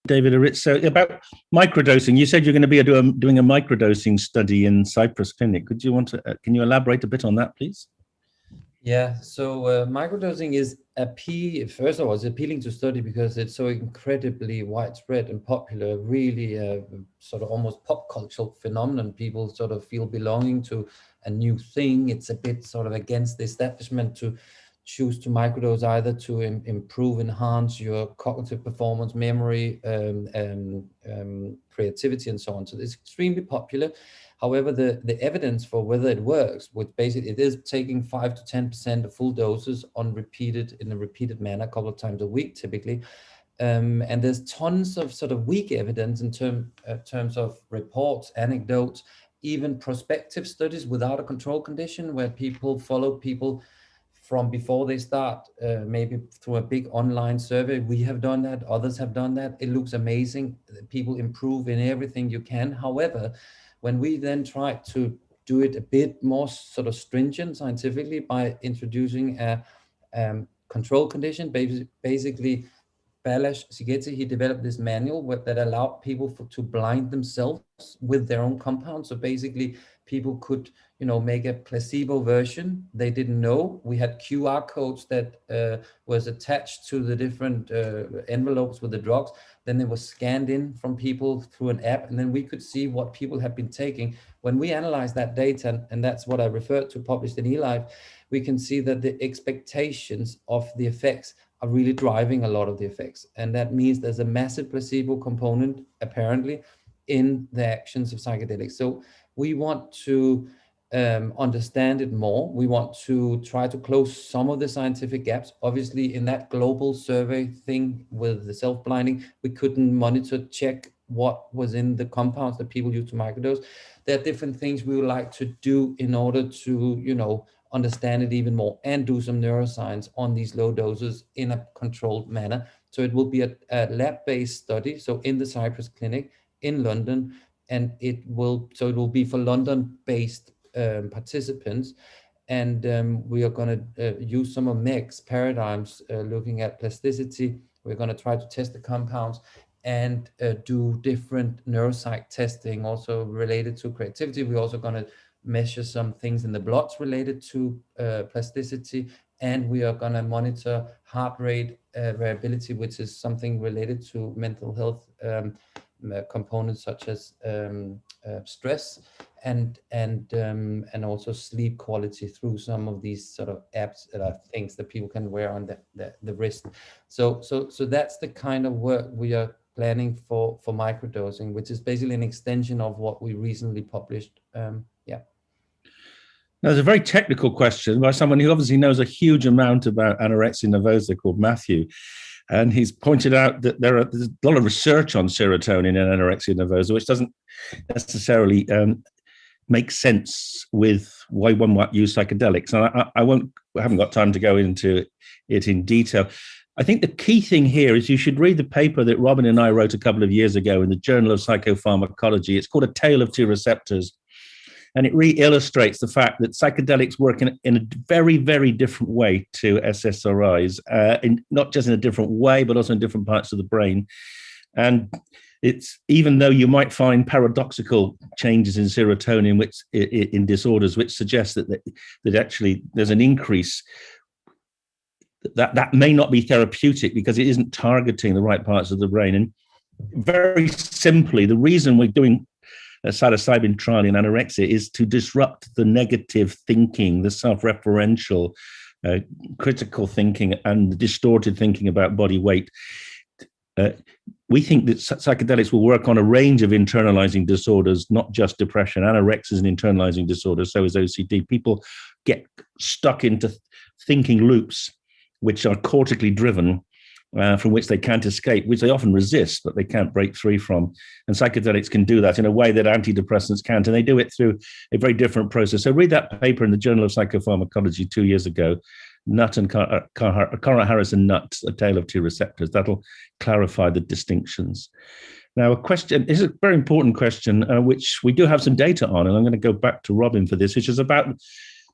David Erritzoe, about microdosing. You said you're going to be doing a microdosing study in Cyprus Clinic. Can you elaborate a bit on that, please? Yeah, so microdosing is first of all, it's appealing to study because it's so incredibly widespread and popular, really sort of almost pop cultural phenomenon. People sort of feel belonging to a new thing. It's a bit sort of against the establishment to choose to microdose, either to improve, enhance your cognitive performance, memory, creativity, and so on. So it's extremely popular. However, the evidence for whether it works, which basically it is taking 5 to 10% of full doses in a repeated manner, a couple of times a week, typically. And there's tons of sort of weak evidence in terms of reports, anecdotes, even prospective studies without a control condition, where people follow people from before they start, maybe through a big online survey. We have done that, others have done that. It looks amazing. People improve in everything you can. However, when we then try to do it a bit more sort of stringent scientifically by introducing a control condition, basically Balázs Szigethy, he developed this manual that allowed people to blind themselves with their own compound. So basically people could, make a placebo version. They didn't know. We had QR codes that was attached to the different envelopes with the drugs. Then it was scanned in from people through an app, and then we could see what people have been taking. When we analyze that data, and that's what I referred to, published in eLife, we can see that the expectations of the effects are really driving a lot of the effects. And that means there's a massive placebo component, apparently, in the actions of psychedelics. So we want to understand it more. We want to try to close some of the scientific gaps. Obviously, in that global survey thing with the self-blinding, we couldn't monitor, check what was in the compounds that people use to microdose. There are different things we would like to do in order to, understand it even more and do some neuroscience on these low doses in a controlled manner. So it will be a lab-based study. So in the Cyprus Clinic in London, and it will be for London-based participants. And we are going to use some of Meg's paradigms, looking at plasticity. We're going to try to test the compounds and do different neuropsych testing also related to creativity. We're also going to measure some things in the bloods related to plasticity. And we are going to monitor heart rate variability, which is something related to mental health components such as stress and also sleep quality through some of these sort of apps that are things that people can wear on the wrist. So that's the kind of work we are planning for microdosing, which is basically an extension of what we recently published. Now, there's a very technical question by someone who obviously knows a huge amount about anorexia nervosa, called Matthew. And he's pointed out that there's a lot of research on serotonin in anorexia nervosa, which doesn't necessarily make sense with why one might use psychedelics. And I haven't got time to go into it in detail. I think the key thing here is you should read the paper that Robin and I wrote a couple of years ago in the Journal of Psychopharmacology. It's called A Tale of Two Receptors. And it re-illustrates the fact that psychedelics work in a very, very different way to SSRIs, not just in a different way, but also in different parts of the brain. And it's, even though you might find paradoxical changes in serotonin, which in disorders, which suggests that actually there's an increase, that may not be therapeutic because it isn't targeting the right parts of the brain. And very simply, the reason we're doing a psilocybin trial in anorexia is to disrupt the negative thinking, the self-referential, critical thinking, and the distorted thinking about body weight. We think that psychedelics will work on a range of internalizing disorders, not just depression. Anorexia is an internalizing disorder, so is OCD. People get stuck into thinking loops, which are cortically driven, from which they can't escape, which they often resist, but they can't break free from. And psychedelics can do that in a way that antidepressants can't, and they do it through a very different process. So read that paper in the Journal of Psychopharmacology 2 years ago, Nutt and Carhart-Harris and Nutt, A Tale of Two Receptors. That'll clarify the distinctions. Now, a question, this is a very important question, which we do have some data on, and I'm going to go back to Robin for this, which is about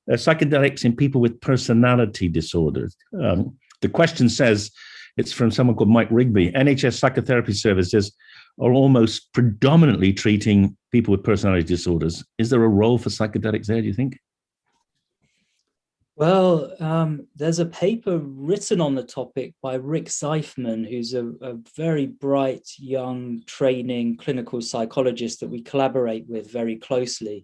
psychedelics in people with personality disorders. The question says, It's from someone called Mike Rigby. NHS psychotherapy services are almost predominantly treating people with personality disorders. Is there a role for psychedelics there, do you think? Well, there's a paper written on the topic by Rick Zeifman, who's a very bright, young, training clinical psychologist that we collaborate with very closely.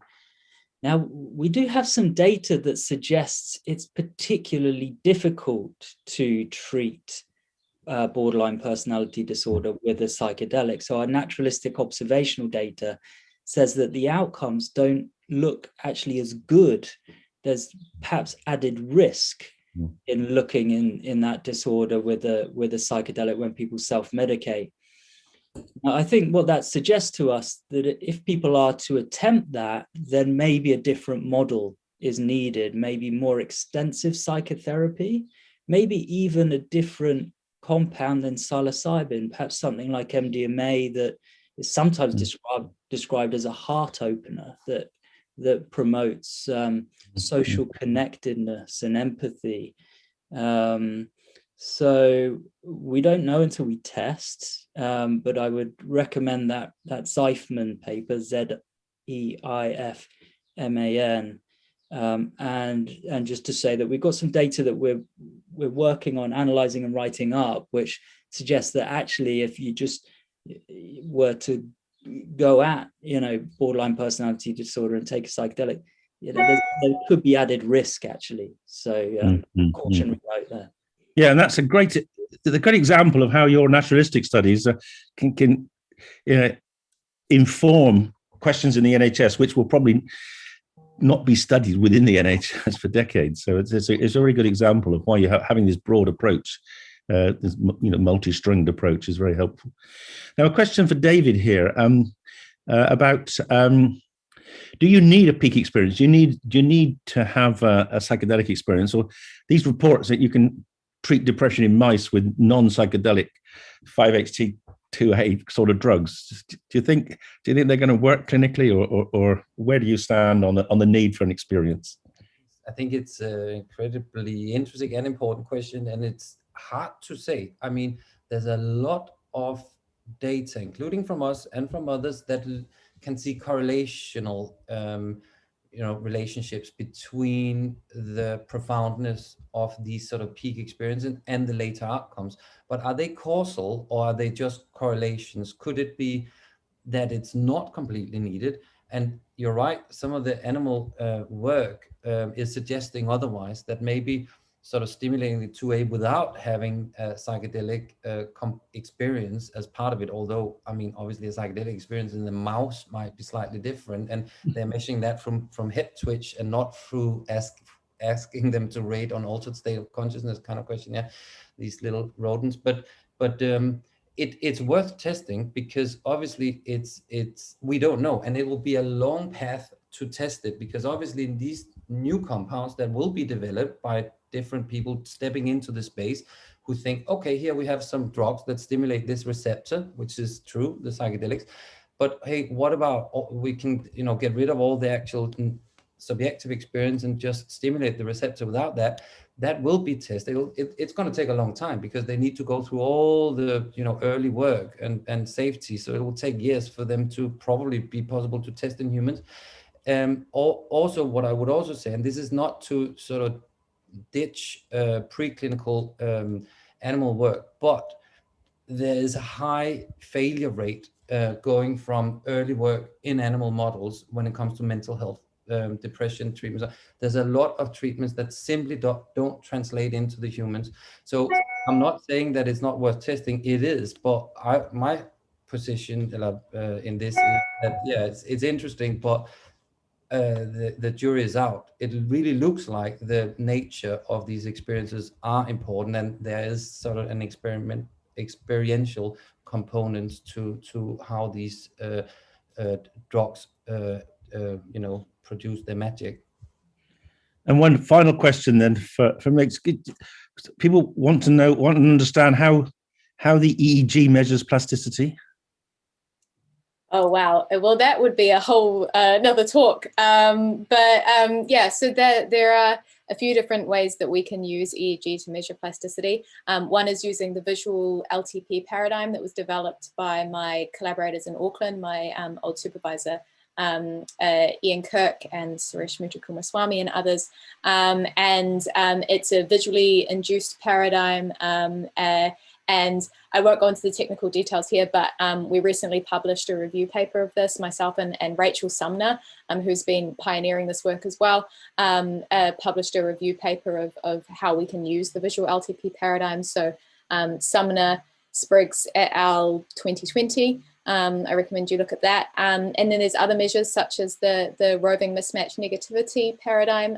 Now, we do have some data that suggests it's particularly difficult to treat borderline personality disorder with a psychedelic. So our naturalistic observational data says that the outcomes don't look actually as good. There's perhaps added risk in looking in that disorder with a psychedelic when people self-medicate. Now, I think what that suggests to us that if people are to attempt that, then maybe a different model is needed, maybe more extensive psychotherapy, maybe even a different compound than psilocybin, perhaps something like MDMA that is sometimes described as a heart opener that promotes social connectedness and empathy. So we don't know until we test, but I would recommend that Zeifman paper, Zeifman, and just to say that we've got some data that we're working on analyzing and writing up, which suggests that actually if you just were to go at borderline personality disorder and take a psychedelic, there could be added risk actually. So cautionary note there. Yeah, and that's a great example of how your naturalistic studies can inform questions in the NHS, which will probably not be studied within the NHS for decades. So it's a very good example of why you're having this broad approach, this multi-stringed approach is very helpful. Now, a question for David here about. Do you need a peak experience? Do you need to have a psychedelic experience, or these reports that you can treat depression in mice with non-psychedelic 5-HT2A sort of drugs? Do you think they're going to work clinically, or where do you stand on the need for an experience? I think it's an incredibly interesting and important question, and it's hard to say. I mean, there's a lot of data, including from us and from others, that can see correlational relationships between the profoundness of these sort of peak experiences and the later outcomes. But are they causal, or are they just correlations? Could it be that it's not completely needed? And you're right, some of the animal work is suggesting otherwise, that maybe sort of stimulating the 2A without having a psychedelic experience as part of it. Although, I mean, obviously a psychedelic experience in the mouse might be slightly different, and they're measuring that from head twitch and not through asking them to rate on altered state of consciousness kind of questionnaire, these little rodents. But it's worth testing, because obviously we don't know, and it will be a long path to test it, because obviously in these new compounds that will be developed by different people stepping into the space who think, okay, here we have some drugs that stimulate this receptor, which is true, the psychedelics, but hey, what about we can get rid of all the actual subjective experience and just stimulate the receptor without that? That will be tested. It's going to take a long time, because they need to go through all the early work and safety, so it will take years for them to probably be possible to test in humans. Also, what I would also say, and this is not to sort of ditch preclinical animal work, but there is a high failure rate going from early work in animal models when it comes to mental health, depression treatments. There's a lot of treatments that simply don't translate into the humans. So I'm not saying that it's not worth testing. It is, but my position in this is that, yeah, it's interesting, but the jury is out. It really looks like the nature of these experiences are important, and there is sort of an experiential component to how these drugs produce their magic. And one final question then for Meg. People want to understand how the EEG measures plasticity. Oh, wow. Well, that would be a whole another talk. Yeah, so there are a few different ways that we can use EEG to measure plasticity. One is using the visual LTP paradigm that was developed by my collaborators in Auckland, my old supervisor, Ian Kirk and Suresh Muthukumaswamy and others. It's a visually induced paradigm. And I won't go into the technical details here, but we recently published a review paper of this, myself and Rachel Sumner, who's been pioneering this work as well, published a review paper of how we can use the visual LTP paradigm. So Sumner, Spriggs et al. 2020. I recommend you look at that. And then there's other measures such as the roving mismatch negativity paradigm,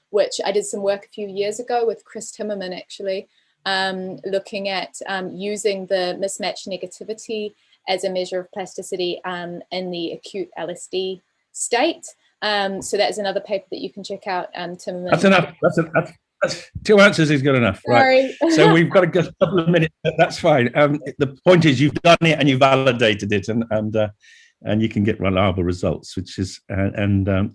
which I did some work a few years ago with Chris Timmerman, actually, looking at using the mismatch negativity as a measure of plasticity in the acute LSD state. So that's another paper that you can check out, Timmerman. That's enough. That's 2 answers is good enough. Sorry. Right. So we've got a couple of minutes. That's fine. The point is you've done it and you validated it, and you can get reliable results, which is the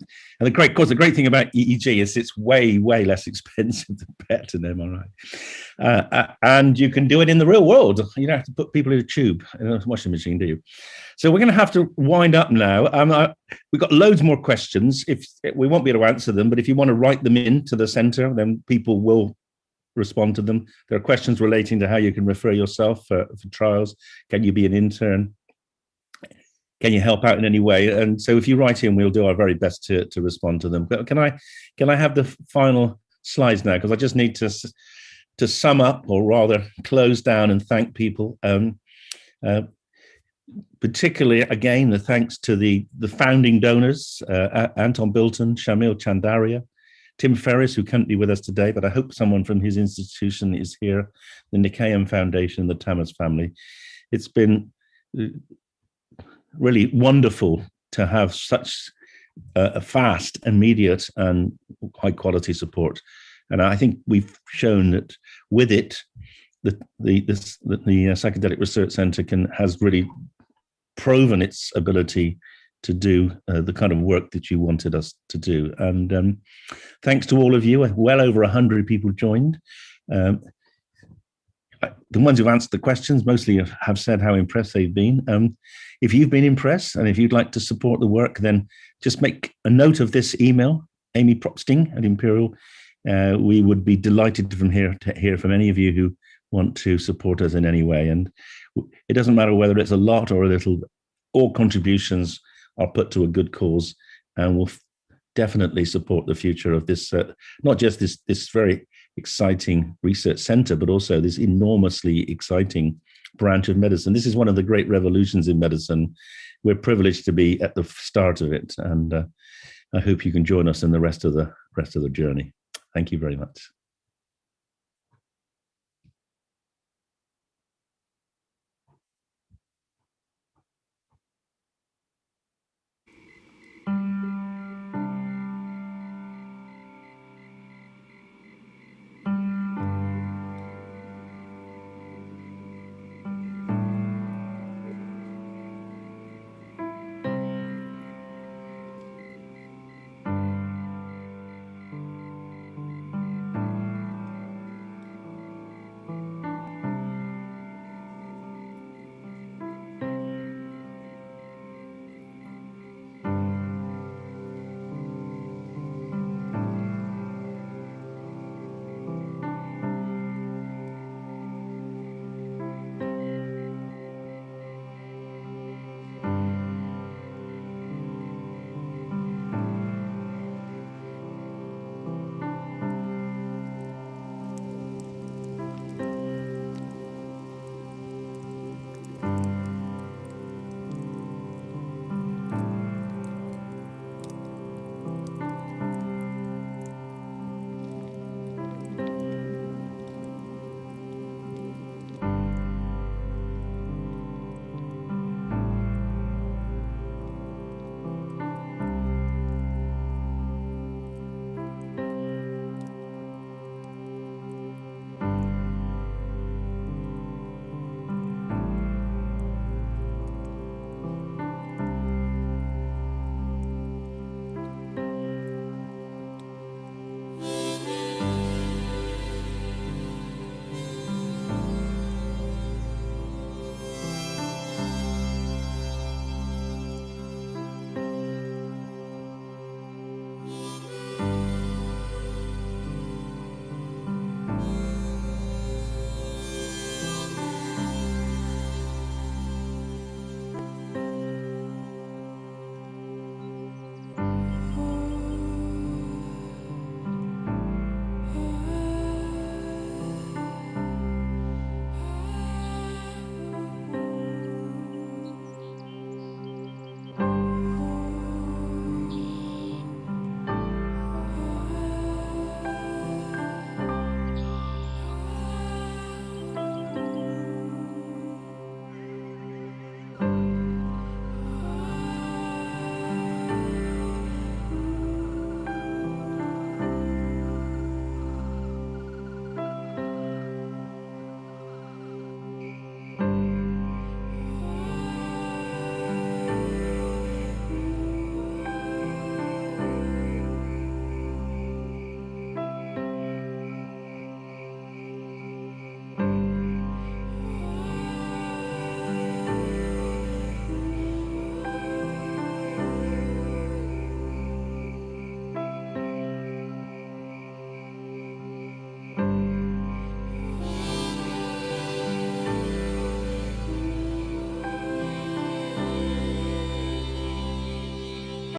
great thing about EEG is it's way less expensive than PET and MRI, and you can do it in the real world. You don't have to put people in a tube in a washing machine, do you? So we're going to have to wind up now. We've got loads more questions. If we won't be able to answer them, but if you want to write them into the centre, then people will respond to them. There are questions relating to how you can refer yourself for trials. Can you be an intern? Can you help out in any way? And so if you write in, we'll do our very best to respond to them. But can I have the final slides now? Because I just need to sum up, or rather close down and thank people. Particularly, again, the thanks to the founding donors, Anton Bilton, Shamil Chandaria, Tim Ferris, who can't be with us today, but I hope someone from his institution is here, the Nikayan Foundation, the Tamas family. It's been really wonderful to have such a fast, immediate, and high quality support. And I think we've shown that with it, the Psychedelic Research Centre has really proven its ability to do the kind of work that you wanted us to do. And thanks to all of you, well over 100 people joined. The ones who've answered the questions mostly have said how impressed they've been. If you've been impressed and if you'd like to support the work, then just make a note of this email, Amy Propsting at Imperial. We would be delighted to hear from any of you who want to support us in any way. And it doesn't matter whether it's a lot or a little, all contributions are put to a good cause, and will definitely support the future of this, not just this very exciting research center, but also this enormously exciting branch of medicine. This is one of the great revolutions in medicine. We're privileged to be at the start of it, and I hope you can join us in the rest of the journey. Thank you very much.